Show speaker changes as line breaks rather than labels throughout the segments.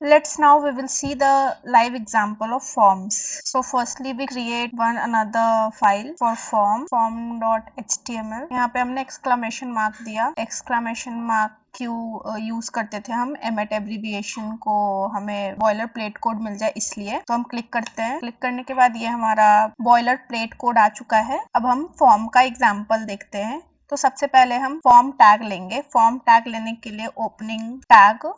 Let's now we will see the live example of forms. So firstly we create one another file for form.html. यहाँ पे हमने exclamation mark दिया, exclamation mark क्यों use करते थे हम, एमएट एब्रीविएशन को हमें बॉयलर प्लेट कोड मिल जाए इसलिए। तो हम क्लिक करते हैं, क्लिक करने के बाद ये हमारा बॉयलर प्लेट कोड आ चुका है। अब हम फॉर्म का एग्जांपल देखते हैं। तो सबसे पहले हम फॉर्म टैग लेंगे। फॉर्म टैग लेने के लिए ओपनिंग टैग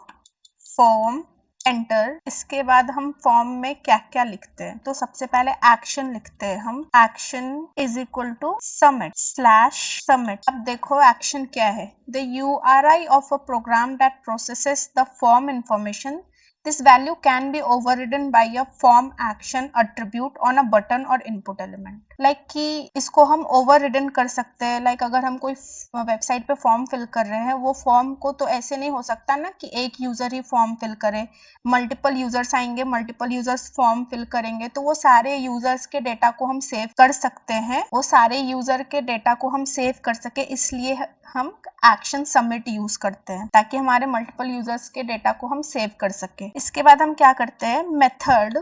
फॉर्म एंटर। इसके बाद हम फॉर्म में क्या क्या लिखते हैं, तो सबसे पहले एक्शन लिखते हैं हम। Action is equal to submit slash submit. अब देखो एक्शन क्या है, the URI of a program that processes the form information, this value can be overridden by a form action attribute on a button or input element. like कि इसको हम overridden कर सकते हैं। like अगर हम कोई वेबसाइट पे फॉर्म फिल कर रहे हैं, वो फॉर्म को तो ऐसे नहीं हो सकता ना कि एक यूजर ही फॉर्म फिल करे, मल्टीपल यूजर्स आएंगे, मल्टीपल यूजर्स फॉर्म फिल करेंगे, तो वो सारे यूजर्स के डेटा को हम सेव कर सकते हैं। वो सारे यूजर के डेटा को हम सेव कर सके, इसलिए हम एक्शन सबमिट यूज करते हैं ताकि हमारे मल्टीपल यूजर्स के डेटा को हम सेव कर सके। इसके बाद हम क्या करते हैं, मेथड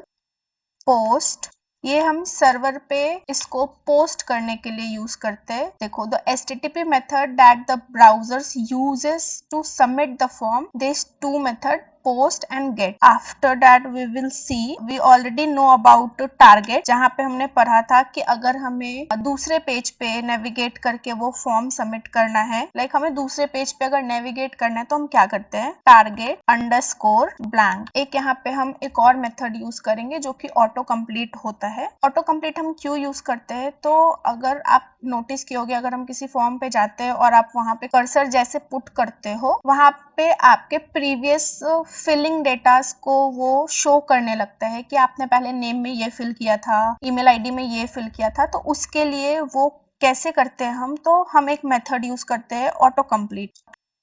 पोस्ट, ये हम सर्वर पे इसको पोस्ट करने के लिए यूज करते हैं। देखो, the HTTP method that the browsers uses to submit the form, this two method post and get. After that we will see, we already know about target, जहाँ पे हमने पढ़ा था कि अगर हमें दूसरे पेज पे नेविगेट करके वो फॉर्म सबमिट करना है, लाइक हमें दूसरे पेज पे अगर नेविगेट करना है तो हम क्या करते हैं, टारगेट अंडरस्कोर ब्लैंक। एक यहाँ पे हम एक और मेथड यूज करेंगे जो कि ऑटो कंप्लीट होता है। ऑटो कंप्लीट हम क्यों यूज करते हैं, तो अगर आप नोटिस किए, अगर हम किसी फॉर्म पे जाते हैं और आप वहां पे कर्सर जैसे पुट करते हो, वहां पे आपके प्रीवियस फिलिंग डेटास को वो शो करने लगता है कि आपने पहले नेम में ये फिल किया था, ईमेल आईडी में ये फिल किया था। तो उसके लिए वो कैसे करते हैं हम, तो हम एक मेथड यूज करते हैं ऑटो कंप्लीट।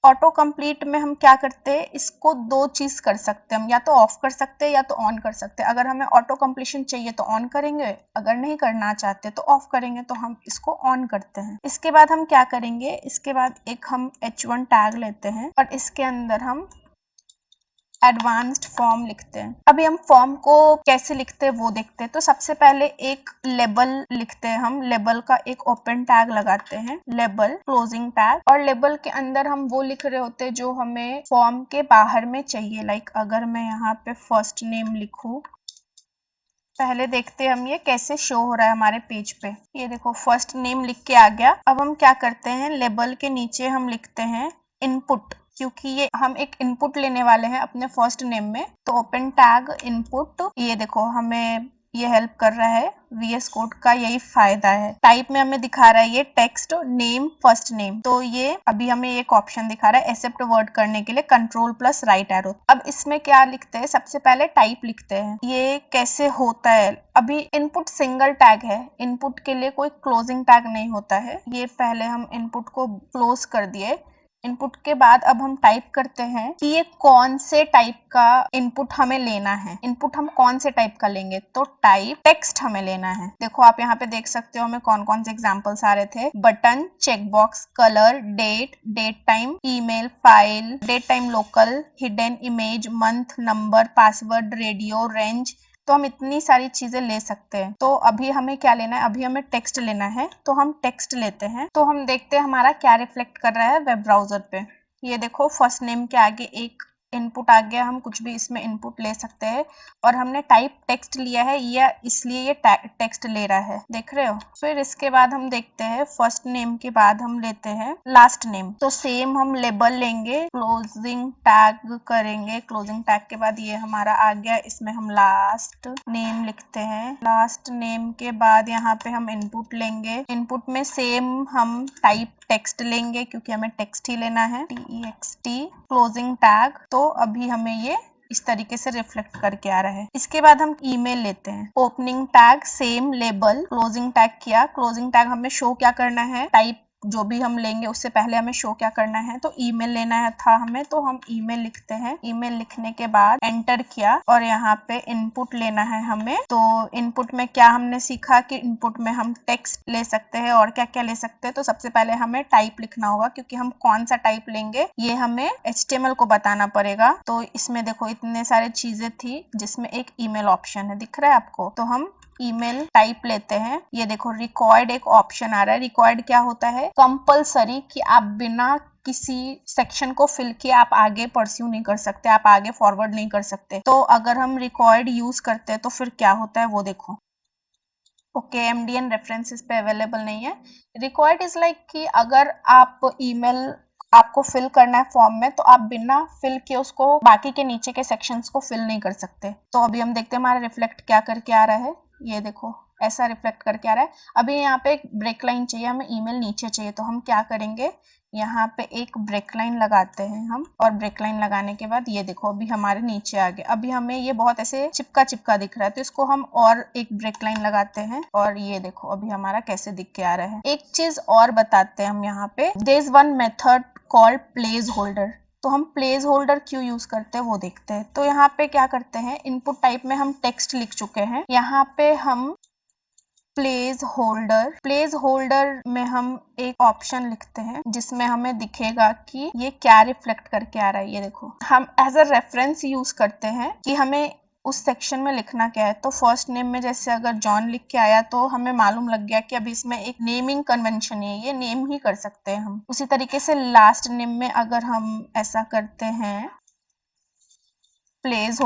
ऑटो कंप्लीट में हम क्या करते हैं, इसको दो चीज कर सकते हैं हम, या तो ऑफ कर सकते हैं या तो ऑन कर सकते हैं। अगर हमें ऑटो कंप्लीशन चाहिए तो ऑन करेंगे, अगर नहीं करना चाहते तो ऑफ करेंगे, तो हम इसको ऑन करते हैं। इसके बाद हम क्या करेंगे, इसके बाद एक हम H1 टैग लेते हैं और इसके अंदर हम एडवांस्ड फॉर्म लिखते हैं। अभी हम फॉर्म को कैसे लिखते हैं वो देखते हैं। तो सबसे पहले एक लेबल लिखते हैं हम, लेबल का एक ओपन टैग लगाते हैं, लेबल क्लोजिंग टैग, और लेबल के अंदर हम वो लिख रहे होते हैं जो हमें फॉर्म के बाहर में चाहिए। लाइक अगर मैं यहाँ पे फर्स्ट नेम लिखूं, पहले देखते हैं हम ये कैसे शो हो रहा है हमारे पेज पे। ये देखो फर्स्ट नेम लिख के आ गया। अब हम क्या करते हैं, लेबल के नीचे हम लिखते हैं इनपुट, क्योंकि ये हम एक इनपुट लेने वाले हैं अपने फर्स्ट नेम में। तो ओपन टैग इनपुट, ये देखो हमें ये हेल्प कर रहा है, VS कोड का यही फायदा है। टाइप में हमें दिखा रहा है ये टेक्स्ट नेम फर्स्ट नेम, तो ये अभी हमें एक ऑप्शन दिखा रहा है एक्सेप्ट वर्ड करने के लिए, कंट्रोल प्लस राइट एरो। अब इसमें क्या लिखते हैं, सबसे पहले टाइप लिखते हैं। ये कैसे होता है, अभी इनपुट सिंगल टैग है, इनपुट के लिए कोई क्लोजिंग टैग नहीं होता है। ये पहले हम इनपुट को क्लोज कर दिए। इनपुट के बाद अब हम टाइप करते हैं कि ये कौन से टाइप का इनपुट हमें लेना है। इनपुट हम कौन से टाइप का लेंगे, तो टाइप टेक्स्ट हमें लेना है। देखो आप यहाँ पे देख सकते हो हमें कौन कौन से एग्जांपल्स आ रहे थे, button, checkbox, colour, date, date time, email, file, date time local, hidden image, month, number, password, radio, range. तो हम इतनी सारी चीजें ले सकते हैं। तो अभी हमें क्या लेना है, अभी हमें टेक्स्ट लेना है, तो हम टेक्स्ट लेते हैं। तो हम देखते हैं हमारा क्या रिफ्लेक्ट कर रहा है वेब ब्राउजर पे। ये देखो फर्स्ट नेम के आगे एक इनपुट आ गया, हम कुछ भी इसमें इनपुट ले सकते हैं, और हमने टाइप टेक्स्ट लिया है, या इसलिए ये टेक्स्ट ले रहा है, देख रहे हो। फिर इसके बाद हम देखते हैं फर्स्ट नेम के बाद हम लेते हैं लास्ट नेम। तो सेम हम लेबल लेंगे, क्लोजिंग टैग करेंगे, क्लोजिंग टैग के बाद ये हमारा आ गया, इसमें हम लास्ट नेम लिखते हैं। लास्ट नेम के बाद यहाँ पे हम इनपुट लेंगे, इनपुट में सेम हम टाइप टेक्स्ट लेंगे क्योंकि हमें टेक्स्ट ही लेना है, TEXT, क्लोजिंग टैग। तो अभी हमें ये इस तरीके से रिफ्लेक्ट करके आ रहा है। इसके बाद हम ईमेल लेते हैं, opening tag same label, closing tag किया, क्लोजिंग टैग हमें शो क्या करना है, टाइप जो भी हम लेंगे उससे पहले हमें शो क्या करना है, तो ईमेल लेना है था हमें, तो हम ईमेल लिखते हैं। ईमेल लिखने के बाद एंटर किया और यहाँ पे इनपुट लेना है हमें। तो इनपुट में क्या हमने सीखा कि इनपुट में हम टेक्स्ट ले सकते हैं और क्या क्या ले सकते हैं। तो सबसे पहले हमें टाइप लिखना होगा, क्योंकि हम कौन सा टाइप लेंगे ये हमें HTML को बताना पड़ेगा। तो इसमें देखो इतने सारे चीजें थी, जिसमें एक ईमेल ऑप्शन है, दिख रहा है आपको। तो हम ईमेल टाइप लेते हैं। ये देखो रिक्वायर्ड एक ऑप्शन आ रहा है। रिक्वायर्ड क्या होता है, कंपलसरी, कि आप बिना किसी सेक्शन को फिल किए आप आगे परस्यू नहीं कर सकते, आप आगे फॉरवर्ड नहीं कर सकते। तो अगर हम रिक्वायर्ड यूज करते हैं तो फिर क्या होता है वो देखो। ओके, MDN रेफरेंसेस पे अवेलेबल नहीं है। रिक्वायर्ड इज लाइक कि अगर आप ईमेल आपको फिल करना है फॉर्म में, तो आप बिना फिल किए उसको बाकी के नीचे के सेक्शंस को फिल नहीं कर सकते। तो अभी हम देखते हैं हमारा रिफ्लेक्ट क्या करके आ रहा है। ये देखो ऐसा रिफ्लेक्ट करके आ रहा है। अभी यहाँ पे एक ब्रेक लाइन चाहिए, हमें ईमेल नीचे चाहिए, तो हम क्या करेंगे, यहाँ पे एक ब्रेक लाइन लगाते हैं हम। और ब्रेक लाइन लगाने के बाद ये देखो अभी हमारे नीचे आ गए। अभी हमें ये बहुत ऐसे चिपका चिपका दिख रहा है, तो इसको हम और एक ब्रेक लाइन लगाते हैं और ये देखो अभी हमारा कैसे दिख के आ रहा है। एक चीज और बताते हैं हम यहाँ पे, there is one method called placeholder. तो हम प्लेस होल्डर क्यों यूज करते हैं वो देखते हैं। तो यहाँ पे क्या करते हैं, इनपुट टाइप में हम टेक्स्ट लिख चुके हैं, यहाँ पे हम प्लेस होल्डर में हम एक ऑप्शन लिखते हैं जिसमें हमें दिखेगा कि ये क्या रिफ्लेक्ट करके आ रहा है। ये देखो हम एज अ रेफरेंस यूज करते हैं कि हमें उस सेक्शन में लिखना क्या है। तो फर्स्ट नेम में जैसे अगर जॉन लिख के आया तो हमें मालूम लग गया कि अभी इसमें एक नेमिंग कन्वेंशन है, ये नेम ही कर सकते हैं हम। उसी तरीके से लास्ट नेम में अगर हम ऐसा करते हैं प्लेस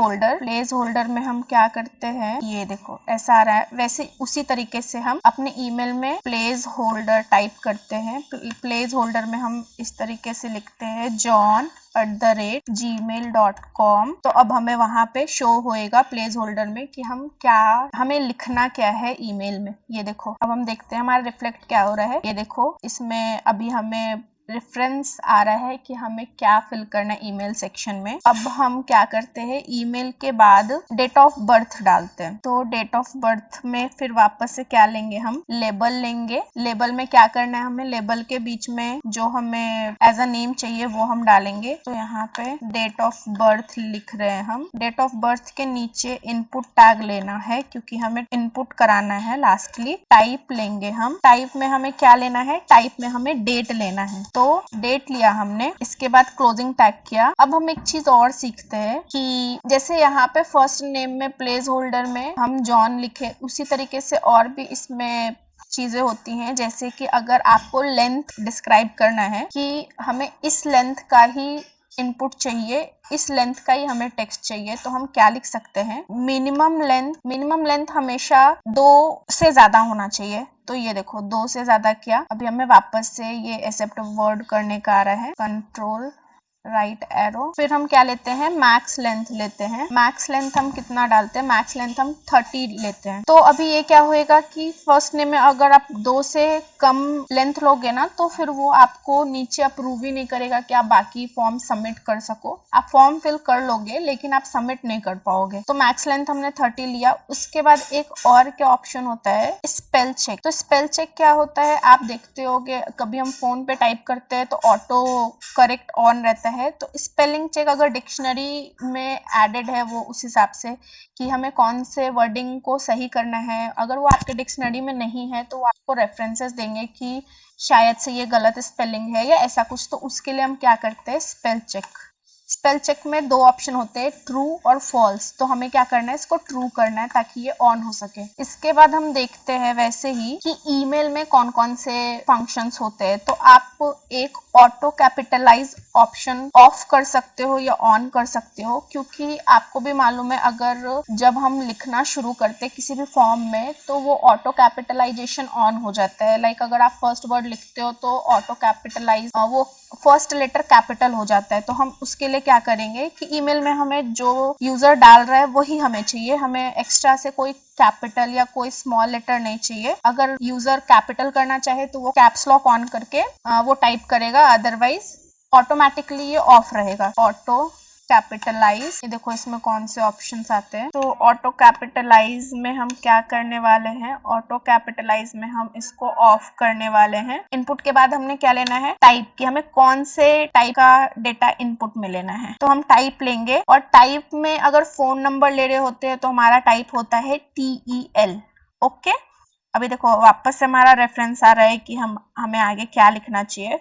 होल्डर में हम क्या करते हैं, ये देखो ऐसा आ रहा है। वैसे उसी तरीके से हम अपने ईमेल में प्लेस होल्डर टाइप करते हैं। प्लेस होल्डर में हम इस तरीके से लिखते हैं john@gmail.com। तो अब हमें वहां पे शो होएगा प्लेस होल्डर में कि हमें लिखना क्या है ईमेल में। ये देखो अब हम देखते हैं हमारा रिफ्लेक्ट क्या हो रहा है। ये देखो इसमें अभी हमें रेफरेंस आ रहा है कि हमें क्या फिल करना है ईमेल सेक्शन में। अब हम क्या करते हैं, ईमेल के बाद डेट ऑफ बर्थ डालते हैं। तो डेट ऑफ बर्थ में फिर वापस से क्या लेंगे, हम लेबल लेंगे। लेबल में क्या करना है, हमें लेबल के बीच में जो हमें एज अ नेम चाहिए वो हम डालेंगे। तो यहाँ पे डेट ऑफ बर्थ लिख रहे हैं हम। डेट ऑफ बर्थ के नीचे इनपुट टैग लेना है, क्योंकि हमें इनपुट कराना है लास्टली। टाइप लेंगे हम। टाइप में हमें क्या लेना है, टाइप में हमें डेट लेना है। तो डेट लिया हमने, इसके बाद क्लोजिंग टैग किया। अब हम एक चीज और सीखते हैं कि जैसे यहाँ पे फर्स्ट नेम में प्लेस होल्डर में हम जॉन लिखे, उसी तरीके से और भी इसमें चीजें होती हैं। जैसे कि अगर आपको लेंथ डिस्क्राइब करना है कि हमें इस लेंथ का ही इनपुट चाहिए, इस लेंथ का ही हमें टेक्स्ट चाहिए, तो हम क्या लिख सकते हैं, मिनिमम लेंथ हमेशा 2 से ज्यादा होना चाहिए। तो ये देखो 2 से ज्यादा किया। अभी हमें वापस से ये एक्सेप्ट वर्ड करने का आ रहा है, कंट्रोल राइट एरो। फिर हम क्या लेते हैं, मैक्स लेंथ लेते हैं। मैक्स लेंथ हम कितना डालते हैं, मैक्स लेंथ हम 30 लेते हैं। तो अभी ये क्या होएगा कि फर्स्ट नेम में अगर आप 2 से कम लेंथ लोगे ना, तो फिर वो आपको नीचे अप्रूव ही नहीं करेगा कि आप बाकी फॉर्म सबमिट कर सको। आप फॉर्म फिल कर लोगे लेकिन आप सबमिट नहीं कर पाओगे। तो मैक्स लेंथ हमने 30 लिया। उसके बाद एक और क्या ऑप्शन होता है, स्पेल चेक। तो स्पेल चेक क्या होता है, आप देखते होगे कभी हम फोन पे टाइप करते हैं तो ऑटो करेक्ट ऑन रहता है। तो स्पेलिंग चेक अगर डिक्शनरी में एडेड है वो उस हिसाब से कि हमें कौन से वर्डिंग को सही करना है। अगर वो आपके डिक्शनरी में नहीं है तो वो आपको रेफरेंसेस देंगे कि शायद से ये गलत स्पेलिंग है या ऐसा कुछ। तो उसके लिए हम क्या करते हैं, स्पेल चेक में 2 ऑप्शन होते हैं, ट्रू और फॉल्स। तो हमें क्या करना है, इसको ट्रू करना है ताकि ये ऑन हो सके। इसके बाद हम देखते हैं वैसे ही कि ईमेल में कौन कौन से फंक्शंस होते हैं। तो आप एक ऑटो कैपिटलाइज ऑप्शन ऑफ कर सकते हो या ऑन कर सकते हो, क्योंकि आपको भी मालूम है अगर जब हम लिखना शुरू करते हैं किसी भी फॉर्म में तो वो ऑटो कैपिटलाइजेशन ऑन हो जाता है। लाइक अगर आप फर्स्ट वर्ड लिखते हो तो ऑटो कैपिटलाइज वो फर्स्ट लेटर कैपिटल हो जाता है। तो हम उसके लिए क्या करेंगे कि ईमेल में हमें जो यूजर डाल रहा है वही हमें चाहिए, हमें एक्स्ट्रा से कोई कैपिटल या कोई स्मॉल लेटर नहीं चाहिए। अगर यूजर कैपिटल करना चाहे तो वो कैप्स लॉक ऑन करके वो टाइप करेगा, अदरवाइज ऑटोमेटिकली ये ऑफ रहेगा, ऑटो कैपिटलाइज, ये देखो इसमें कौन से ऑप्शंस आते हैं। तो ऑटो कैपिटलाइज में हम क्या करने वाले हैं, ऑटो कैपिटलाइज में हम इसको ऑफ करने वाले हैं। इनपुट के बाद हमने क्या लेना है, टाइप की, हमें कौन से टाइप का डेटा इनपुट में लेना है। तो हम टाइप लेंगे, और टाइप में अगर फोन नंबर ले रहे होते हैं तो हमारा टाइप होता है TEL। ओके, अभी देखो वापस से हमारा रेफरेंस आ रहा है कि हमें आगे क्या लिखना चाहिए।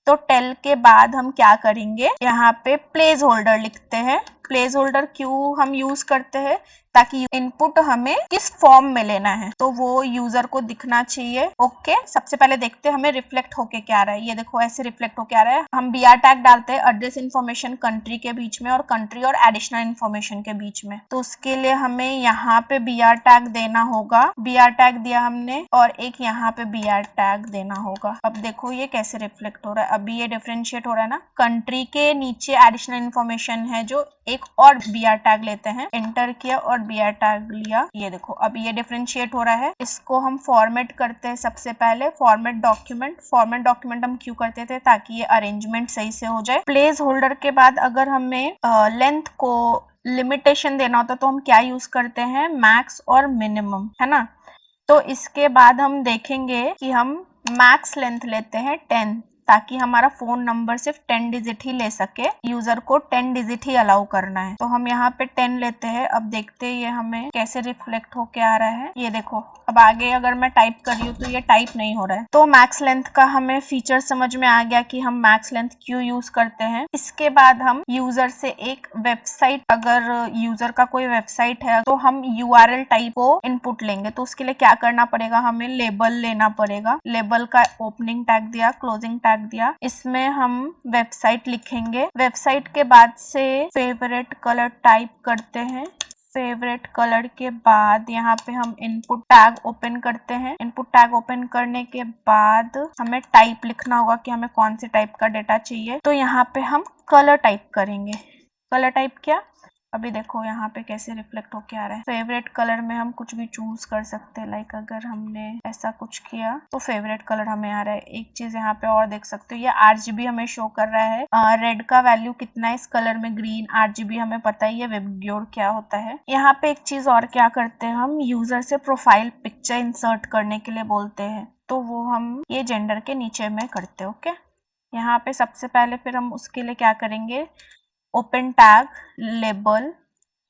तो टेल के बाद हम क्या करेंगे, यहाँ पे प्लेस होल्डर लिखते हैं। प्लेस होल्डर क्यों हम यूज करते हैं, ताकि इनपुट हमें किस फॉर्म में लेना है तो वो यूजर को दिखना चाहिए। ओके, सबसे पहले देखते हैं हमें रिफ्लेक्ट होके क्या आ रहा है। ये देखो ऐसे रिफ्लेक्ट होके आ रहा है। हम BR टैग डालते हैं एड्रेस इन्फॉर्मेशन कंट्री के बीच में, और कंट्री और एडिशनल इन्फॉर्मेशन के बीच में। तो उसके लिए हमें यहाँ पे BR टैग देना होगा। BR टैग दिया हमने, और एक यहाँ पे BR टैग देना होगा। अब देखो ये कैसे रिफ्लेक्ट हो रहा है, अभी ये डिफरेंशिएट हो रहा है ना। कंट्री के नीचे एडिशनल इन्फॉर्मेशन है जो एक और BR टैग लेते हैं। एंटर किया और BR टैग लिया, ये देखो अभी ये डिफरेंशिएट हो रहा है। इसको हम फॉर्मेट करते हैं। सबसे पहले फॉर्मेट डॉक्यूमेंट। फॉर्मेट डॉक्यूमेंट हम क्यों करते थे, ताकि ये अरेंजमेंट सही से हो जाए। प्लेस होल्डर के बाद अगर हमें लेंथ को लिमिटेशन देना होता तो हम क्या यूज करते हैं, मैक्स और मिनिमम, है ना। तो इसके बाद हम देखेंगे कि हम मैक्स लेंथ लेते हैं 10, ताकि हमारा फोन नंबर सिर्फ 10 डिजिट ही ले सके। यूजर को 10 डिजिट ही अलाउ करना है। तो हम यहाँ पे 10 लेते हैं। अब देखते हैं ये हमें कैसे रिफ्लेक्ट होके आ रहा है। ये देखो अब आगे अगर मैं टाइप कर रही हूँ तो ये टाइप नहीं हो रहा है। तो मैक्स लेंथ का हमें फीचर समझ में आ गया कि हम मैक्स लेंथ क्यों यूज करते हैं। इसके बाद हम यूजर से एक वेबसाइट, अगर यूजर का कोई वेबसाइट है तो हम URL टाइप को इनपुट लेंगे। तो उसके लिए क्या करना पड़ेगा, हमें लेबल लेना पड़ेगा। लेबल का ओपनिंग टैग दिया, क्लोजिंग टैग दिया। इसमें हम वेबसाइट लिखेंगे। वेबसाइट के बाद से फेवरेट कलर टाइप करते हैं। फेवरेट कलर के बाद यहाँ पे हम इनपुट टैग ओपन करते हैं। इनपुट टैग ओपन करने के बाद हमें टाइप लिखना होगा कि हमें कौन से टाइप का डेटा चाहिए। तो यहाँ पे हम कलर टाइप करेंगे। कलर टाइप किया, अभी देखो यहाँ पे कैसे रिफ्लेक्ट होके आ रहा है। फेवरेट कलर में हम कुछ भी चूज कर सकते हैं। लाइक अगर हमने ऐसा कुछ किया तो फेवरेट कलर हमें आ रहा है। एक चीज यहाँ पे और देख सकते हो, ये RGB हमें शो कर रहा है। रेड का वैल्यू कितना है इस कलर में, ग्रीन। RGB हमें पता ही है विबग्योर क्या होता है। यहाँ पे एक चीज और क्या करते हैं, हम यूजर से प्रोफाइल पिक्चर इंसर्ट करने के लिए बोलते हैं। तो वो हम ये जेंडर के नीचे में करते हैं। ओके, यहाँ पे सबसे पहले फिर हम उसके लिए क्या करेंगे, open tag, label,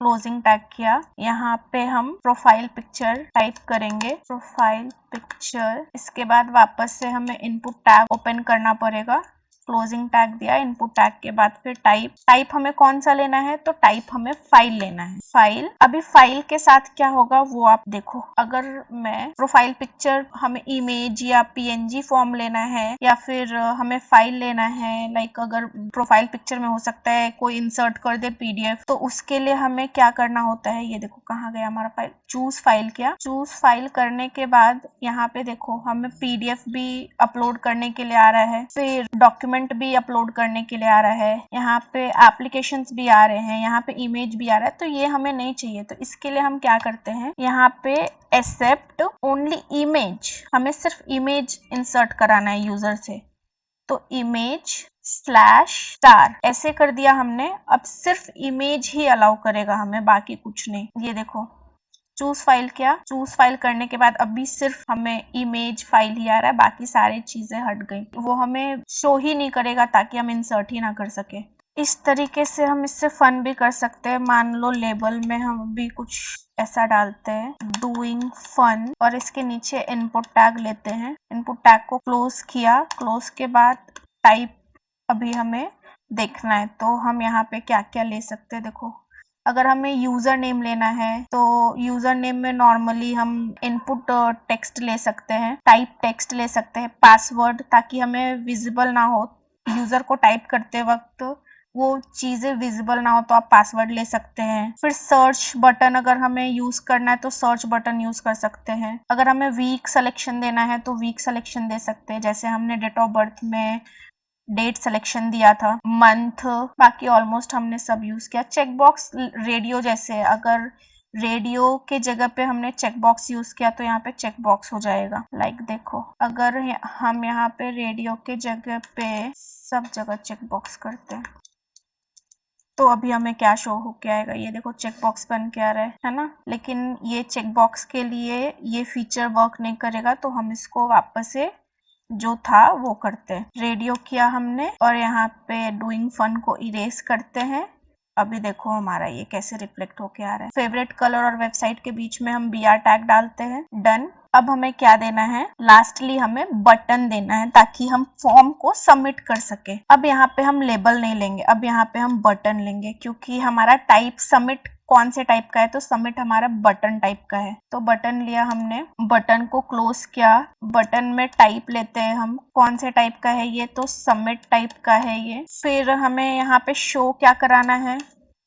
closing tag किया। यहाँ पे हम प्रोफाइल पिक्चर टाइप करेंगे, प्रोफाइल पिक्चर। इसके बाद वापस से हमें इनपुट टैग ओपन करना पड़ेगा। क्लोजिंग टैग दिया, इनपुट टैग के बाद फिर टाइप हमें कौन सा लेना है, तो टाइप हमें फाइल लेना है। फाइल, अभी फाइल के साथ क्या होगा वो आप देखो। अगर मैं प्रोफाइल पिक्चर, हमें इमेज या PNG फॉर्म लेना है, या फिर हमें फाइल लेना है। लाइक अगर प्रोफाइल पिक्चर में हो सकता है कोई इंसर्ट कर दे PDF, तो उसके लिए हमें क्या करना होता है। ये देखो कहाँ गया हमारा फाइल, चूज फाइल किया। चूज फाइल करने के बाद यहाँ पे देखो हमें PDF भी अपलोड करने के लिए आ रहा है, फिर डॉक्यूमेंट भी अपलोड करने के लिए आ रहा है, यहाँ पे एप्लीकेशंस भी आ रहे हैं, यहाँ पे इमेज भी आ रहा है। तो ये हमें नहीं चाहिए। तो इसके लिए हम क्या करते हैं, यहाँ पे एक्सेप्ट ओनली इमेज, हमें सिर्फ इमेज इंसर्ट कराना है यूजर से। तो इमेज /* ऐसे कर दिया हमने। अब सिर्फ इमेज ही अलाउ करेगा हमें, बाकी कुछ नहीं। ये देखो चूज फाइल किया। चूज फाइल करने के बाद अभी सिर्फ हमें इमेज फाइल ही आ रहा है, बाकी सारी चीजें हट गई। वो हमें शो ही नहीं करेगा ताकि हम इंसर्ट ही ना कर सके। इस तरीके से हम इससे फन भी कर सकते हैं। मान लो लेबल में हम भी कुछ ऐसा डालते हैं, डूइंग फन, और इसके नीचे इनपुट टैग लेते हैं। इनपुट टैग को क्लोज किया। क्लोज के बाद टाइप अभी हमें देखना है। तो हम यहाँ पे क्या क्या ले सकते हैं, देखो अगर हमें यूजर नेम लेना है तो यूजर नेम में नॉर्मली हम इनपुट टेक्स्ट ले सकते हैं, टाइप टेक्स्ट ले सकते हैं। पासवर्ड, ताकि हमें विजिबल ना हो, यूजर को टाइप करते वक्त वो चीजें विजिबल ना हो तो आप पासवर्ड ले सकते हैं। फिर सर्च बटन अगर हमें यूज करना है तो सर्च बटन यूज कर सकते हैं। अगर हमें वीक सिलेक्शन देना है तो वीक सिलेक्शन दे सकते हैं, जैसे हमने डेट ऑफ बर्थ में डेट सिलेक्शन दिया था, मंथ। बाकी ऑलमोस्ट हमने सब यूज किया। चेक बॉक्स रेडियो जैसे, अगर रेडियो के जगह पे हमने चेक बॉक्स यूज किया तो यहाँ पे चेक बॉक्स हो जाएगा। लाइक देखो अगर हम यहाँ पे रेडियो के जगह पे सब जगह चेक बॉक्स करते हैं तो अभी हमें क्या शो हो के आएगा, ये देखो चेक बॉक्स बन के आ रहा है ना। लेकिन ये चेक बॉक्स के लिए ये फीचर वर्क नहीं करेगा, तो हम इसको वापस से जो था वो करते हैं। रेडियो किया हमने और यहाँ पे डूइंग फन को इरेज करते हैं। अभी देखो हमारा ये कैसे रिफ्लेक्ट होके आ रहा है। फेवरेट कलर और वेबसाइट के बीच में हम BR टैग डालते हैं। डन। अब हमें क्या देना है, लास्टली हमें बटन देना है ताकि हम फॉर्म को सबमिट कर सके। अब यहाँ पे हम लेबल नहीं लेंगे, अब यहाँ पे हम बटन लेंगे, क्योंकि हमारा टाइप सबमिट कौन से टाइप का है, तो सबमिट हमारा बटन टाइप का है। तो बटन लिया हमने, बटन को क्लोज किया। बटन में टाइप लेते हैं हम, कौन से टाइप का है ये, तो सबमिट टाइप का है ये। फिर हमें यहाँ पे शो क्या कराना है,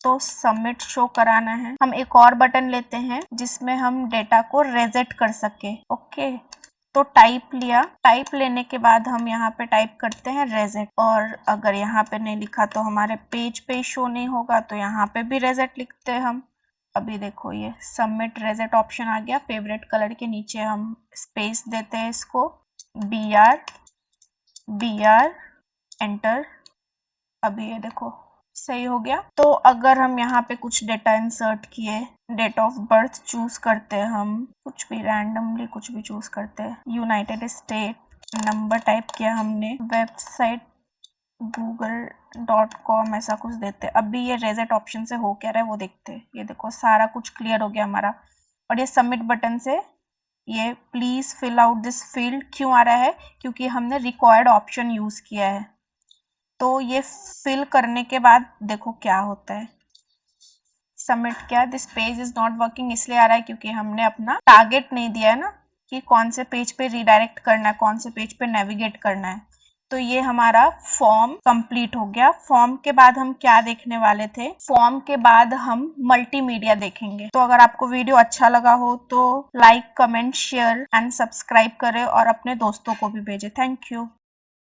तो सबमिट शो कराना है। हम एक और बटन लेते हैं जिसमें हम डेटा को रेजेट कर सके। ओके, तो टाइप लिया। टाइप लेने के बाद हम यहाँ पे टाइप करते हैं रेजेट, और अगर यहाँ पे नहीं लिखा तो हमारे पेज पे शो नहीं होगा, तो यहाँ पे भी रेजेट लिखते हैं हम। अभी देखो ये सबमिट रेजेट ऑप्शन आ गया। फेवरेट कलर के नीचे हम स्पेस देते हैं इसको, BR एंटर। अभी ये देखो सही हो गया। तो अगर हम यहाँ पे कुछ डेटा इंसर्ट किए, डेट ऑफ बर्थ चूज करते हैं, हम कुछ भी रैंडमली कुछ भी चूज करते हैं, यूनाइटेड स्टेट, नंबर टाइप किया हमने, वेबसाइट google.com ऐसा कुछ देते हैं। अभी ये रेजेट ऑप्शन से हो क्या रहा है वो देखते हैं। ये देखो सारा कुछ क्लियर हो गया हमारा। और ये सबमिट बटन से ये please fill out this field क्यों आ रहा है, क्योंकि हमने रिक्वायर्ड ऑप्शन यूज किया है। तो ये फिल करने के बाद देखो क्या होता है, सबमिट किया। This page is not working इसलिए आ रहा है क्योंकि हमने अपना टारगेट नहीं दिया है ना, कि कौन से पेज पे रिडायरेक्ट करना है, कौन से पेज पे नेविगेट करना है। तो ये हमारा फॉर्म कंप्लीट हो गया। फॉर्म के बाद हम क्या देखने वाले थे, फॉर्म के बाद हम मल्टीमीडिया देखेंगे। तो अगर आपको वीडियो अच्छा लगा हो तो like, comment, share and subscribe करें और अपने दोस्तों को भी भेजें। Thank you.